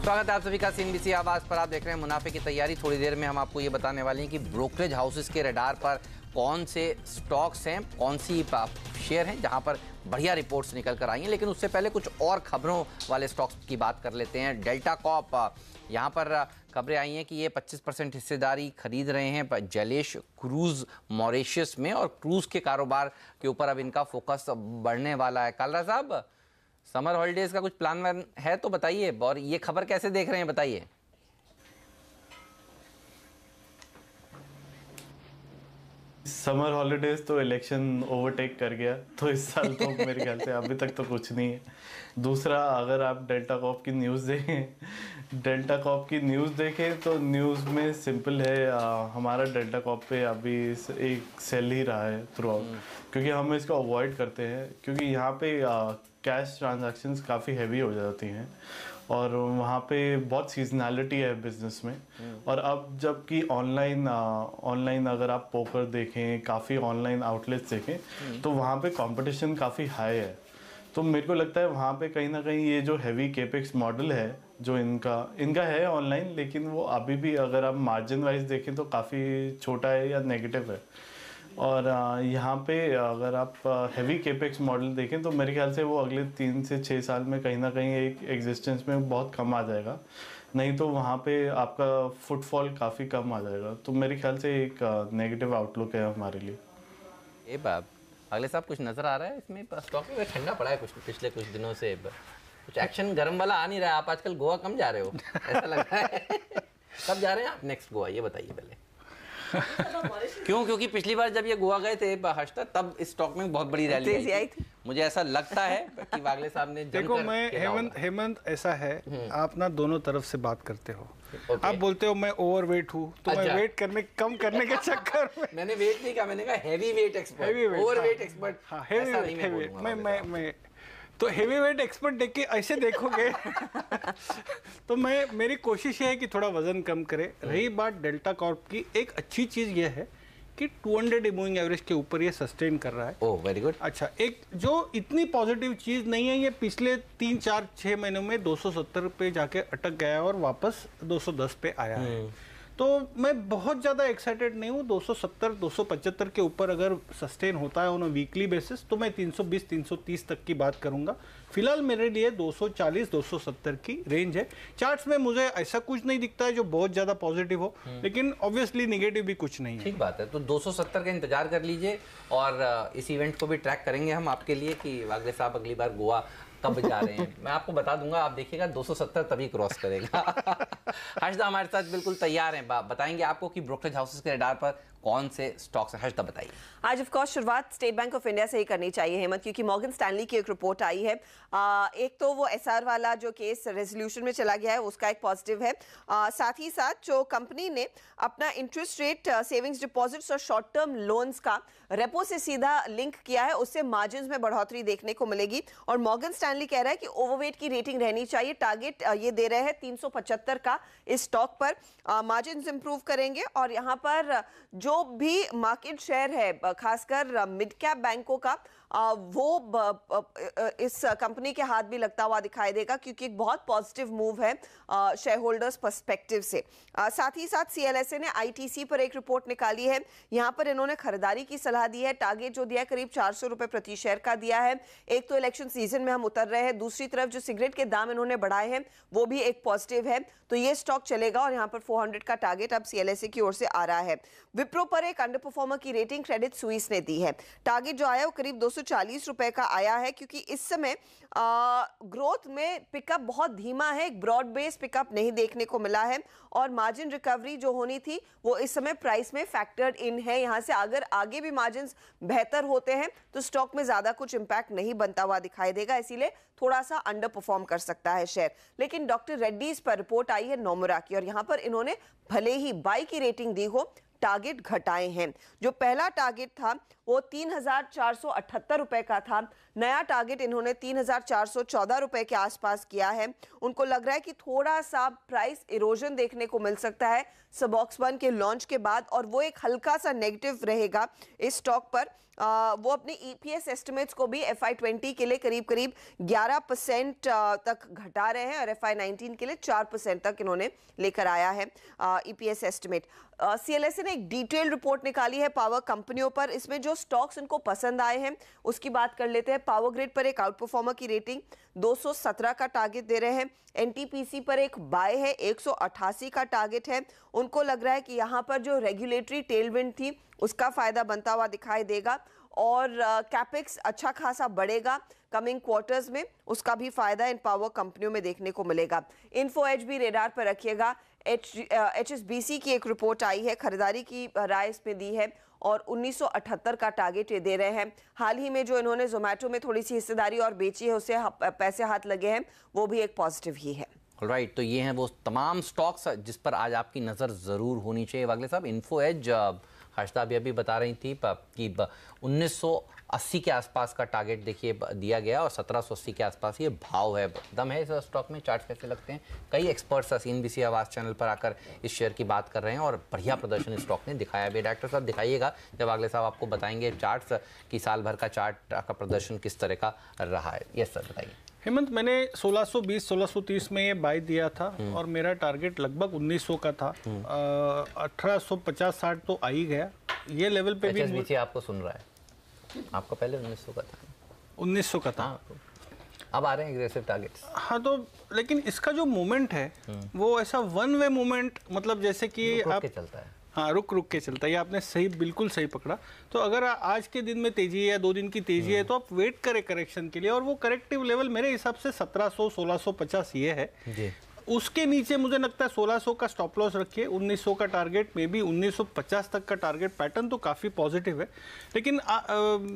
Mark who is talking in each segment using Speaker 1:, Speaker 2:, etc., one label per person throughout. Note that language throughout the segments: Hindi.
Speaker 1: स्वागत है आप सभी का सीएनबीसी आवाज पर। आप देख रहे हैं मुनाफे की तैयारी। थोड़ी देर में हम आपको ये बताने वाले हैं कि ब्रोकरेज हाउसेस के रडार पर कौन से स्टॉक्स हैं, कौन सी शेयर हैं जहां पर बढ़िया रिपोर्ट्स निकल कर आई हैं। लेकिन उससे पहले कुछ और खबरों वाले स्टॉक्स की बात कर लेते हैं। डेल्टा कॉर्प, यहाँ पर खबरें आई हैं कि ये 25% हिस्सेदारी खरीद रहे हैं जलेश क्रूज मॉरिशस में, और क्रूज के कारोबार के ऊपर अब इनका फोकस बढ़ने वाला है। कालरा साहब, समर हॉलीडेज का कुछ प्लान है तो बताइए, और ये खबर कैसे देख रहे हैं बताइए।
Speaker 2: समर हॉलीडेज तो इलेक्शन ओवरटेक कर गया, तो इस साल तो मेरे ख्याल से अभी तक तो कुछ नहीं है। दूसरा, अगर आप डेल्टा कॉर्प की न्यूज़ देखें तो न्यूज़ में सिंपल है, हमारा डेल्टा कॉर्प पे अभी एक सेल ही रहा है थ्रू आउट, क्योंकि हम इसको अवॉइड करते हैं, क्योंकि यहाँ पे कैश ट्रांजैक्शंस काफ़ी हैवी हो जाती हैं और वहाँ पे बहुत सीजनैलिटी है बिजनेस में। और अब जबकि ऑनलाइन अगर आप पोकर देखें, काफ़ी ऑनलाइन आउटलेट्स देखें, तो वहाँ पे कंपटीशन काफ़ी हाई है। तो मेरे को लगता है वहाँ पे कहीं ना कहीं ये जो हैवी केपेक्स मॉडल है जो इनका है ऑनलाइन, लेकिन वो अभी भी अगर आप मार्जिन वाइज देखें तो काफ़ी छोटा है या नेगेटिव है। और यहाँ पे अगर आप हैवी केपेक्स मॉडल देखें तो मेरे ख्याल से वो अगले 3 से 6 साल में कहीं ना कहीं एक एग्जिस्टेंस में बहुत कम आ जाएगा, नहीं तो वहाँ पे आपका फुटफॉल काफ़ी कम आ जाएगा। तो मेरे ख्याल से एक नेगेटिव आउटलुक है हमारे लिए।
Speaker 1: ए बाब, अगले साहब कुछ नज़र आ रहा है इसमें? स्टॉक में ठंडा पड़ा है कुछ पिछले कुछ दिनों से, कुछ एक्शन गर्म वाला आ नहीं रहा है। आप आजकल गोवा कम जा रहे हो ऐसा लग रहा है। कब जा रहे हैं आप नेक्स्ट गोवा, ये बताइए पहले। क्यों? क्योंकि पिछली बार जब ये गोवा गए थे हर्षदा, तब इस स्टॉक में बहुत बड़ी रैली आई थी। मुझे ऐसा लगता है कि वागले साहब ने
Speaker 3: देखो, मैं हेमंत ऐसा है, आप ना दोनों तरफ से बात करते हो। आप बोलते हो मैं ओवरवेट हूँ, तो मैं वेट कम करने के चक्कर में
Speaker 1: मैंने वेट नहीं कहा, मैंने कहा heavy weight expert, overweight expert.
Speaker 3: हाँ, मैं तो हेवी वेट एक्सपर्ट देख के ऐसे देखोगे तो मेरी कोशिश ये है कि थोड़ा वजन कम करे। रही बात डेल्टा कॉर्प की, एक अच्छी चीज ये है कि 200 मूविंग एवरेज के ऊपर ये सस्टेन कर रहा है।
Speaker 1: ओह, वेरी गुड।
Speaker 3: अच्छा, एक जो इतनी पॉजिटिव चीज नहीं है, ये पिछले 3-4-6 महीनों में 270 पे जाके अटक गया और वापस 210 पे आया है। तो मैं बहुत ज़्यादा एक्साइटेड नहीं हूँ। 270-275 के ऊपर अगर सस्टेन होता है ऑन वीकली बेसिस तो मैं 320-330 तक की बात करूँगा। फिलहाल मेरे लिए 240-270 की रेंज है। चार्ट्स में मुझे ऐसा कुछ नहीं दिखता है जो बहुत ज़्यादा पॉजिटिव हो, लेकिन ऑब्वियसली निगेटिव भी कुछ नहीं है।
Speaker 1: ठीक बात है, तो 270 का इंतजार कर लीजिए, और इस इवेंट को भी ट्रैक करेंगे हम आपके लिए कि वागले साहब अगली बार गोवा कब जा रहे हैं। मैं आपको बता दूंगा, आप देखिएगा 270 तभी क्रॉस करेगा। हर्षदा हमारे साथ बिल्कुल तैयार हैं, बताएंगे आपको कि ब्रोकरेज हाउसेस के रडार पर कौन से स्टॉक्स हैं। हर्षदा बताइए।
Speaker 4: आज ऑफ कोर्स शुरुआत स्टेट बैंक ऑफ इंडिया से ही करनी चाहिए हेमंत, क्योंकि मॉर्गन स्टैनली की एक रिपोर्ट आई है। एक तो वो एसआर वाला जो केस रेजोल्यूशन में चला गया है उसका एक पॉजिटिव है। साथ ही साथ जो कंपनी ने अपना इंटरेस्ट रेट सेविंग्स डिपॉजिट्स और शॉर्ट टर्म लोन्स का रेपो से सीधा लिंक किया है, उससे मार्जिन में बढ़ोतरी देखने को मिलेगी। और मॉर्गन स्टैनली कह रहा है कि ओवरवेट की रेटिंग रहनी चाहिए। टारगेट ये दे रहे हैं 375 का इस स्टॉक पर। मार्जिन इंप्रूव करेंगे, और यहाँ पर जो भी मार्केट शेयर है खासकर मिड कैप बैंकों का, वो इस कंपनी के हाथ भी लगता हुआ दिखाई देगा, क्योंकि एक बहुत पॉजिटिव मूव है शेयर होल्डर्स पर्सपेक्टिव से। साथ ही साथ सीएलएसए ने आईटीसी पर एक रिपोर्ट निकाली है। यहाँ पर इन्होंने खरीदारी की सलाह दी है। टारगेट जो दिया है करीब 400 रुपए प्रति शेयर का दिया है। एक तो इलेक्शन सीजन में हम उतर रहे हैं, दूसरी तरफ जो सिगरेट के दाम इन्होंने बढ़ाए हैं वो भी एक पॉजिटिव है, तो ये स्टॉक चलेगा। और यहाँ पर 400 का टारगेट अब सीएलएसए की ओर से आ रहा है। विप्रो पर एक अंडर परफॉर्मर की रेटिंग क्रेडिट स्विस ने दी है। टारगेट जो आया वो करीब 240 रुपए का आया है, क्योंकि इस समय ग्रोथ में पिकअप बहुत धीमा है, एक ब्रॉड बेस पिकअप नहीं देखने को मिला है, और मार्जिन रिकवरी जो होनी थी वो इस समय प्राइस में फैक्टर्ड इन है। यहां से अगर आगे भी मार्जिन बेहतर होते हैं तो स्टॉक में ज्यादा कुछ इंपैक्ट नहीं बनता हुआ दिखाई देगा, इसीलिए थोड़ा सा अंडर परफॉर्म कर सकता है शेयर। लेकिन डॉक्टर रेड्डीज पर रिपोर्ट आई है नोमुरा की, और यहां पर इन्होंने भले ही बाई की रेटिंग दी हो, टारगेट घटाए हैं। जो पहला टारगेट था वो 3,478 रुपए का था, नया टारगेट इन्होंने 3,414 रुपए के आसपास किया है। उनको लग रहा है कि थोड़ा सा प्राइस इरोजन देखने को मिल सकता है Suboxone के लॉन्च के बाद, और वो एक हल्का सा नेगेटिव रहेगा इस स्टॉक पर। वो अपने EPS एस्टिमेट्स को भी FY20 के लिए करीब करीब 11% तक घटा रहे हैं, और FY19 के लिए 4% तक इन्होंने लेकर आया है EPS एस्टिमेट। CLSA ने एक डिटेल रिपोर्ट निकाली है पावर कंपनियों पर। इसमें जो स्टॉक्स इनको पसंद आए हैं उसकी बात कर लेते हैं। पावर ग्रिड पर एक आउट परफॉर्मर की रेटिंग 217 का टारगेट दे रहे हैं। NTPC पर एक बाय है, 188 का टारगेट है। उनको लग रहा है कि यहाँ पर जो रेगुलेटरी टेलविंड थी उसका फायदा बनता हुआ दिखाई देगा, और कैपेक्स अच्छा खासा बढ़ेगा कमिंग क्वार्टर्स में, उसका भी फायदा इन पावर कंपनियों में देखने को मिलेगा। इन्फो एज भी रेडार पर रखिएगा। HSBC की एक रिपोर्ट आई है, खरीदारी की राय इसमें दी है, और 1978 का टारगेट ये दे रहे हैं। हाल ही में जो इन्होंने जोमेटो में थोड़ी सी हिस्सेदारी और बेची है, उससे पैसे हाथ लगे हैं, वो भी एक पॉजिटिव ही है।
Speaker 1: राइट, तो ये हैं वो तमाम स्टॉक्स जिस पर आज आपकी नज़र ज़रूर होनी चाहिए। वागले साहब, इन्फो एज हर्षदा अभी बता रही थी कि 1980 के आसपास का टारगेट देखिए दिया गया, और 1780 के आसपास ये भाव है। दम है इस स्टॉक में? चार्ट कैसे लगते हैं? कई एक्सपर्ट्स CNBC आवाज़ चैनल पर आकर इस शेयर की बात कर रहे हैं, और बढ़िया प्रदर्शन स्टॉक ने दिखाया भी। डॉक्टर साहब दिखाइएगा, जब अगले साहब आपको बताएंगे चार्ट्स की साल भर का चार्ट का प्रदर्शन किस तरह का रहा है। यस सर, बताइए।
Speaker 3: हेमंत, मैंने 1620 1630 में ये बाय दिया था, और मेरा टारगेट लगभग 1900 का था। 1850-60 तो आ ही गया। ये लेवल पे भी
Speaker 1: HSBC आपको सुन रहा है, आपका पहले 1900 का था।
Speaker 3: 1900 का था,
Speaker 1: अब आ रहे हैं एग्रेसिव टारगेट्स।
Speaker 3: हाँ, तो लेकिन इसका जो मूवमेंट है वो ऐसा वन वे मूवमेंट, मतलब जैसे कि आप
Speaker 1: चलता है।
Speaker 3: हाँ, रुक रुक के चलता है। ये आपने सही, बिल्कुल सही पकड़ा। तो अगर आज के दिन में तेजी है या 2 दिन की तेजी है, तो आप वेट करें करेक्शन के लिए, और वो करेक्टिव लेवल मेरे हिसाब से 1700 1650 ये है जी। उसके नीचे मुझे लगता है 1600 का स्टॉप लॉस रखिए, 1900 का टारगेट, मे बी 1950 तक का टारगेट। पैटर्न तो काफ़ी पॉजिटिव है। लेकिन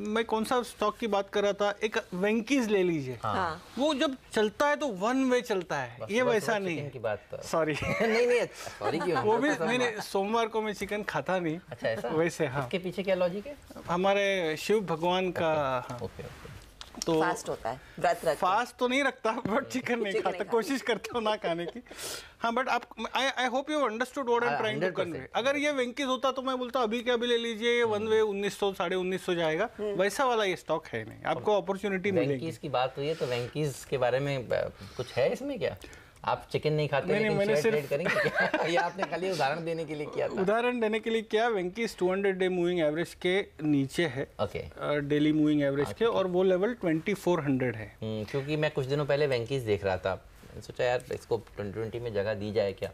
Speaker 3: मैं कौन सा स्टॉक की बात कर रहा था, एक वेंकीज ले लीजिए।
Speaker 4: हाँ।
Speaker 3: वो जब चलता है तो वन वे चलता है, ये वैसा नहीं है। सॉरी
Speaker 1: नहीं सॉरी क्यों?
Speaker 3: वो भी नहीं, सोमवार को मैं चिकन खाता नहीं।
Speaker 1: अच्छा, ऐसा?
Speaker 3: वैसे हाँ।
Speaker 1: इसके पीछे क्या लॉजिक है?
Speaker 3: हमारे शिव भगवान का
Speaker 4: तो फास्ट होता है, व्रत रखता है।
Speaker 3: फास्ट तो नहीं रखता, बट चिकन नहीं खाता, कोशिश करता हूँ ना खाने की। हाँ, बट आप, I hope you understood what I am trying to convey. अगर ये वेंकीज होता तो मैं बोलता अभी के अभी ले लीजिए, ये वन वे 1900 1950 जाएगा। वैसा वाला ये स्टॉक है नहीं, आपको अपॉर्चुनिटी मिलेगी।
Speaker 1: वेंकीज की बात हुई है, तो वेंकीज के बारे में कुछ है इसमें क्या? आप चिकन नहीं खाते,
Speaker 3: नहीं, मैंने सिर्फ
Speaker 1: करेंगे क्या? या आपने खाली उदाहरण देने के लिए किया था?
Speaker 3: उदाहरण देने के लिए क्या, वेंकीज 200 डे मूविंग एवरेज के नीचे है, डेली मूविंग एवरेज के, और वो लेवल 2400 है।
Speaker 1: क्योंकि मैं कुछ दिनों पहले वेंकीज देख रहा था, सोचा यार इसको 2020 में जगह दी जाए क्या,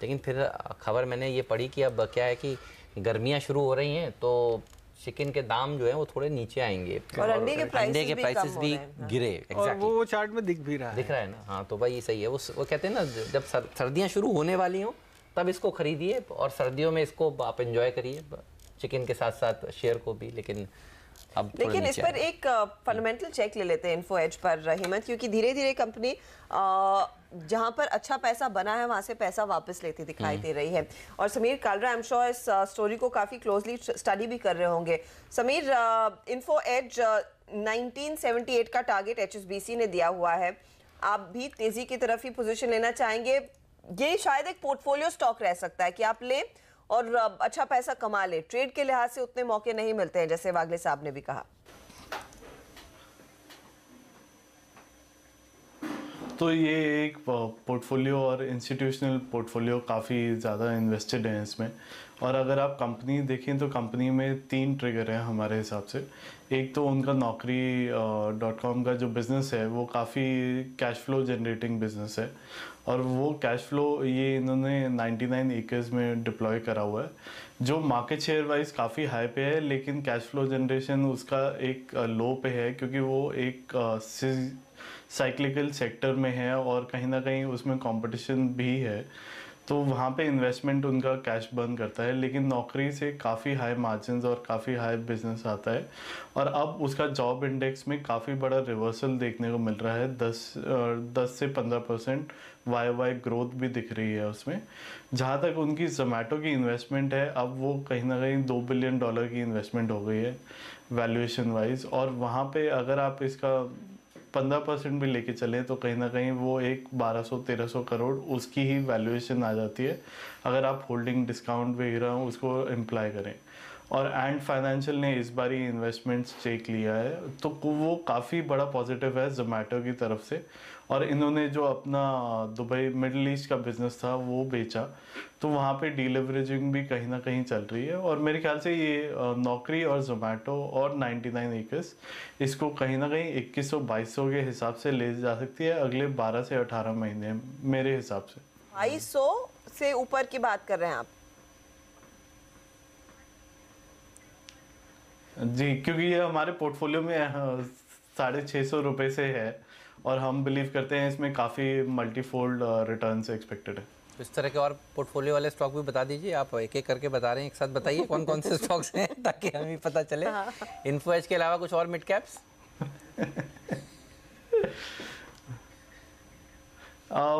Speaker 1: लेकिन फिर खबर मैंने ये पढ़ी कि अब क्या है कि गर्मियाँ शुरू हो रही हैं, तो चिकन के दाम जो है वो थोड़े नीचे आएंगे,
Speaker 4: और अंडे के
Speaker 1: प्राइसेस भी गिरे।
Speaker 3: और वो चार्ट में दिख भी रहा है,
Speaker 1: दिख रहा है ना। हाँ, तो भाई सही है। वो कहते हैं ना, जब सर्दियाँ शुरू होने वाली हों तब इसको खरीदिए, और सर्दियों में इसको आप एंजॉय करिए, चिकन के साथ साथ शेयर को भी। लेकिन
Speaker 4: इस पर एक फंडामेंटल चेक ले लेते हैं इन्फो एज पर हेमंत, क्योंकि धीरे धीरे कंपनी जहां पर अच्छा पैसा बना है वहां से पैसा वापस लेती दिखाई दे रही है। और Sameer Kalra, I am sure इस स्टोरी को काफी क्लोजली स्टडी भी कर रहे होंगे। समीर, इन्फो एज 1978 का टारगेट HSBC ने दिया हुआ है, आप भी तेजी की तरफ ही पोजीशन लेना चाहेंगे? ये शायद एक पोर्टफोलियो स्टॉक रह सकता है कि आप लें और अच्छा पैसा कमा ले। ट्रेड के लिहाज से उतने मौके नहीं मिलते हैं, जैसे वागले साहब ने भी कहा।
Speaker 2: तो ये एक पोर्टफोलियो और इंस्टीट्यूशनल पोर्टफोलियो काफ़ी ज़्यादा इन्वेस्टेड हैं इसमें। और अगर आप कंपनी देखें तो कंपनी में 3 ट्रिगर हैं हमारे हिसाब से। एक तो उनका Naukri.com का जो बिज़नेस है वो काफ़ी कैश फ्लो जनरेटिंग बिज़नेस है, और वो कैश फ्लो ये इन्होंने 99 एकर्स में डिप्लॉय करा हुआ है, जो मार्केट शेयर वाइज काफ़ी हाई पे है, लेकिन कैश फ्लो जनरेशन उसका एक लो पे है, क्योंकि वो एक साइक्लिकल सेक्टर में है और कहीं ना कहीं उसमें कंपटीशन भी है। तो वहाँ पे इन्वेस्टमेंट उनका कैश बर्न करता है, लेकिन नौकरी से काफ़ी हाई मार्जिन्स और काफ़ी हाई बिजनेस आता है। और अब उसका जॉब इंडेक्स में काफ़ी बड़ा रिवर्सल देखने को मिल रहा है, 10 से 15% वाई ग्रोथ भी दिख रही है उसमें। जहाँ तक उनकी जोमेटो की इन्वेस्टमेंट है, अब वो कहीं ना कहीं $2 बिलियन की इन्वेस्टमेंट हो गई है वैल्यूएशन वाइज। और वहाँ पे अगर आप इसका 15% भी लेके चलें तो कहीं ना कहीं वो एक 1200-1300 करोड़ उसकी ही वैल्यूएशन आ जाती है, अगर आप होल्डिंग डिस्काउंट वगैरह उसको इम्प्लाई करें। और एंड फाइनेंशियल ने इस बार ही इन्वेस्टमेंट्स चेक लिया है, तो वो काफ़ी बड़ा पॉजिटिव है जोमेटो की तरफ से। और इन्होंने जो अपना दुबई मिडल ईस्ट का बिजनेस था वो बेचा, तो वहाँ पे डीलिवरेजिंग भी कहीं ना कहीं चल रही है। और मेरे ख्याल से ये नौकरी और जोमेटो और 99 एकर्स इसको कहीं ना कहीं 2100-2200 के हिसाब से ले जा सकती है अगले 12 से 18 महीने मेरे हिसाब से।
Speaker 4: 2200 से ऊपर की बात कर रहे हैं आप?
Speaker 2: जी, क्योंकि ये हमारे पोर्टफोलियो में 650 रुपये से है और हम बिलीव करते हैं इसमें काफ़ी मल्टीफोल्ड रिटर्न्स एक्सपेक्टेड है।
Speaker 1: इस तरह के और पोर्टफोलियो वाले स्टॉक भी बता दीजिए, आप एक एक करके बता रहे हैं, एक साथ बताइए कौन कौन से स्टॉक्स हैं ताकि हमें भी पता चले। इन्फो एज के अलावा कुछ और मिड कैप्स?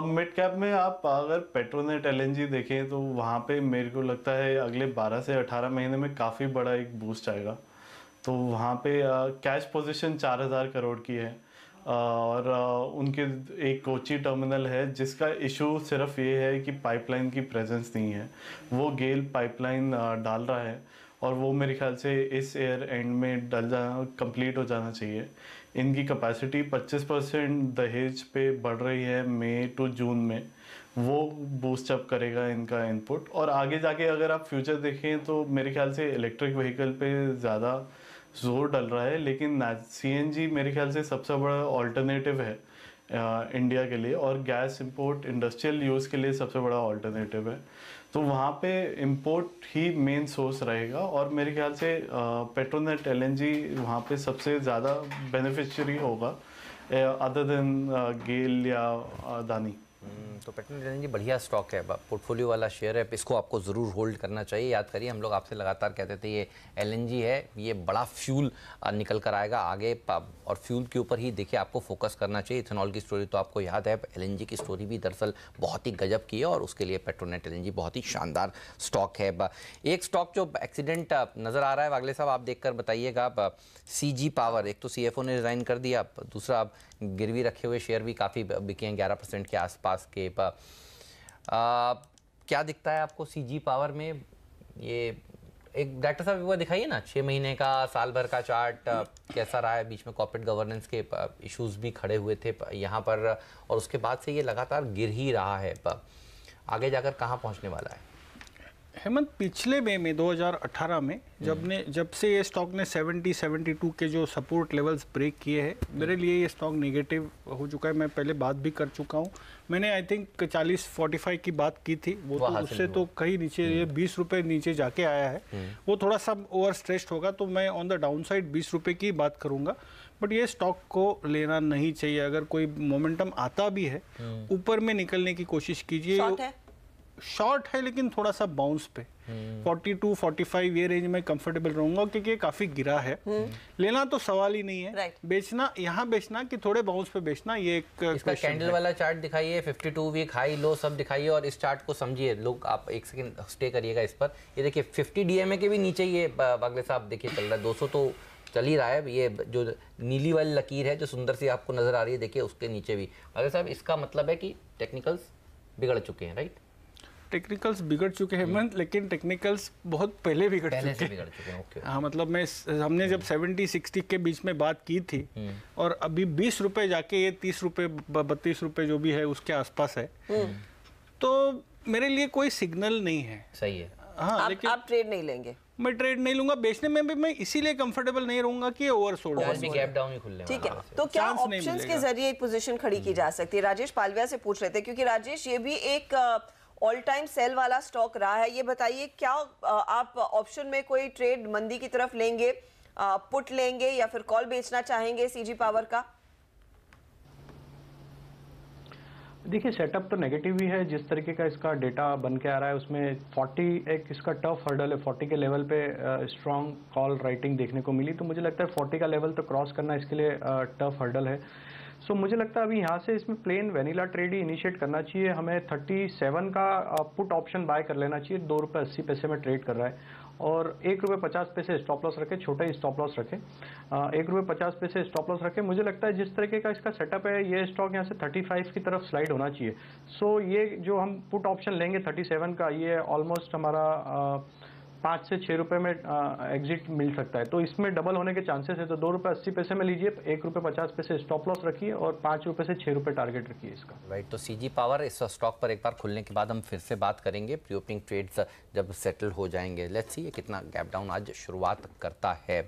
Speaker 2: मिड कैप में आप अगर पेट्रोनेट एलएनजी देखें तो वहाँ पे मेरे को लगता है अगले 12 से 18 महीने में काफ़ी बड़ा एक बूस्ट आएगा। तो वहाँ पे कैश पोजीशन 4000 करोड़ की है। और उनके एक कोची टर्मिनल है जिसका इशू सिर्फ ये है कि पाइपलाइन की प्रेजेंस नहीं है। वो गेल पाइपलाइन डाल रहा है और वो मेरे ख्याल से इस ईयर एंड में कंप्लीट हो जाना चाहिए। इनकी कैपेसिटी 25% दहेज पे बढ़ रही है मई टू जून में, वो बूस्ट अप करेगा इनका इनपुट। और आगे जाके अगर आप फ्यूचर देखें तो मेरे ख्याल से इलेक्ट्रिक व्हीकल पे ज़्यादा जोर डल रहा है, लेकिन सीएनजी मेरे ख्याल से सबसे बड़ा ऑल्टरनेटिव है इंडिया के लिए, और गैस इंपोर्ट इंडस्ट्रियल यूज़ के लिए सबसे बड़ा ऑल्टरनेटिव है। तो वहाँ पे इंपोर्ट ही मेन सोर्स रहेगा और मेरे ख्याल से पेट्रोनेट एलएनजी वहाँ पे सबसे ज़्यादा बेनिफिशियरी होगा अदर देन गेल या अदानी।
Speaker 1: तो पेट्रोनेट एलएनजी बढ़िया स्टॉक है, पोर्टफोलियो वाला शेयर है, इसको आपको ज़रूर होल्ड करना चाहिए। याद करिए हम लोग आपसे लगातार कहते थे ये एलएनजी है, ये बड़ा फ्यूल निकल कर आएगा आगे, और फ्यूल के ऊपर ही देखिए आपको फोकस करना चाहिए। इथेनॉल की स्टोरी तो आपको याद है, एलएनजी की स्टोरी भी दरअसल बहुत ही गजब की है और उसके लिए पेट्रोनेट एलएनजी बहुत ही शानदार स्टॉक है। एक स्टॉक जो एक्सीडेंट नज़र आ रहा है वागले साहब, आप देखकर बताइएगा, सीजी पावर। एक तो सीएफओ ने रिज़ाइन कर दिया, दूसरा गिरवी रखे हुए शेयर भी काफ़ी बिके हैं 11% के आसपास के। क्या दिखता है आपको सीजी पावर में? ये एक डायरेक्टर साहब एक बार दिखाइए ना, 6 महीने का, साल भर का चार्ट कैसा रहा है। बीच में कॉर्पोरेट गवर्नेंस के इश्यूज भी खड़े हुए थे यहाँ पर, और उसके बाद से ये लगातार गिर ही रहा है। आगे जाकर कहाँ पहुँचने वाला है?
Speaker 3: हेमंत, पिछले मई में 2018 में जब से ये स्टॉक ने 70-72 के जो सपोर्ट लेवल्स ब्रेक किए हैं, मेरे लिए ये स्टॉक नेगेटिव हो चुका है। मैं पहले बात भी कर चुका हूँ, मैंने आई थिंक 40-45 की बात की थी, वो तो उससे तो कहीं नीचे, ये 20 रुपये नीचे जाके आया है। वो थोड़ा सा ओवर स्ट्रेस्ड होगा, तो मैं ऑन द डाउन साइड 20 रुपये की बात करूँगा। बट ये स्टॉक को लेना नहीं चाहिए। अगर कोई मोमेंटम आता भी है, ऊपर में निकलने की कोशिश कीजिए। शॉर्ट है लेकिन थोड़ा सा बाउंस पे 42-45 ये रेंज में कंफर्टेबल रहूंगा, क्योंकि ये काफी गिरा है। लेना तो सवाल ही नहीं है, बेचना यहाँ बेचना कि थोड़े बाउंस पे बेचना, ये एक
Speaker 1: इसका कैंडल वाला चार्ट दिखाइए, 52 वीक हाई लो सब दिखाइए और इस चार्ट को समझिए। लोग आप एक सेकंड स्टे करिएगा इस पर। ये देखिए 50 डीएमए के भी नीचे ये बागले साहब देखिए चल रहा है, 200 तो चल ही रहा है। ये जो नीली वाली लकीर है जो सुंदर सी आपको नजर आ रही है, देखिए उसके नीचे भी। बागले साहब इसका मतलब है कि टेक्निकल्स बिगड़ चुके हैं, राइट?
Speaker 3: टेक्निकल्स बिगड़ चुके हैं, लेकिन टेक्निकल्स बहुत पहले बिगड़ चुके हैं।
Speaker 1: ओके।
Speaker 3: हाँ, मतलब हमने जब 70-60 के बीच में बात की थी और अभी 20 रुपए जाके ये 30 रुपए 32 रुपए जो भी है उसके आसपास है, तो मेरे लिए कोई सिग्नल नहीं है।
Speaker 1: सही है।
Speaker 4: हाँ, लेकिन आप ट्रेड नहीं लेंगे?
Speaker 3: मैं ट्रेड नहीं लूंगा, बेचने में भी मैं इसीलिए कंफर्टेबल नहीं रहूंगा कि ओवरसोल्ड है,
Speaker 1: गैप डाउन ही खुलने वाला है।
Speaker 4: ठीक है, तो क्या ऑप्शंस के जरिए एक पोजीशन खड़ी की जा सकती है? राजेश पालविया से पूछ रहे थे, क्योंकि राजेश ये भी एक ऑल टाइम सेल वाला स्टॉक रहा है। ये बताइए, क्या आप ऑप्शन में कोई ट्रेड मंदी की तरफ लेंगे, पुट लेंगे या फिर कॉल बेचना चाहेंगे सीजी पावर का?
Speaker 5: देखिए सेटअप तो नेगेटिव ही है, जिस तरीके का इसका डेटा बन के आ रहा है उसमें 40 एक इसका टफ हर्डल है, 40 के लेवल पे स्ट्रॉन्ग कॉल राइटिंग देखने को मिली, तो मुझे लगता है 40 का लेवल तो क्रॉस करना इसके लिए टफ हर्डल है। सो मुझे लगता है अभी यहाँ से इसमें प्लेन वेनिला ट्रेड ही इनिशिएट करना चाहिए, हमें 37 का पुट ऑप्शन बाय कर लेना चाहिए, ₹2.80 में ट्रेड कर रहा है और ₹1.50 स्टॉप लॉस रखे, छोटा ही स्टॉप लॉस रखे, ₹1.50 स्टॉप लॉस रखे। मुझे लगता है जिस तरीके का इसका सेटअप है ये स्टॉक यहाँ से 35 की तरफ स्लाइड होना चाहिए। सो ये जो हम पुट ऑप्शन लेंगे 37 का, ये ऑलमोस्ट हमारा 5 से 6 रुपए में एग्जिट मिल सकता है, तो इसमें डबल होने के चांसेस है। तो ₹2.80 में लीजिए, ₹1.50 स्टॉप लॉस रखिए और ₹5 से ₹6 टारगेट रखिए इसका।
Speaker 1: राइट, तो सीजी पावर इस स्टॉक पर एक बार खुलने के बाद हम फिर से बात करेंगे, प्री ओपनिंग ट्रेड्स जब सेटल हो जाएंगे। लेट्स सी ये कितना गैप डाउन आज शुरुआत करता है।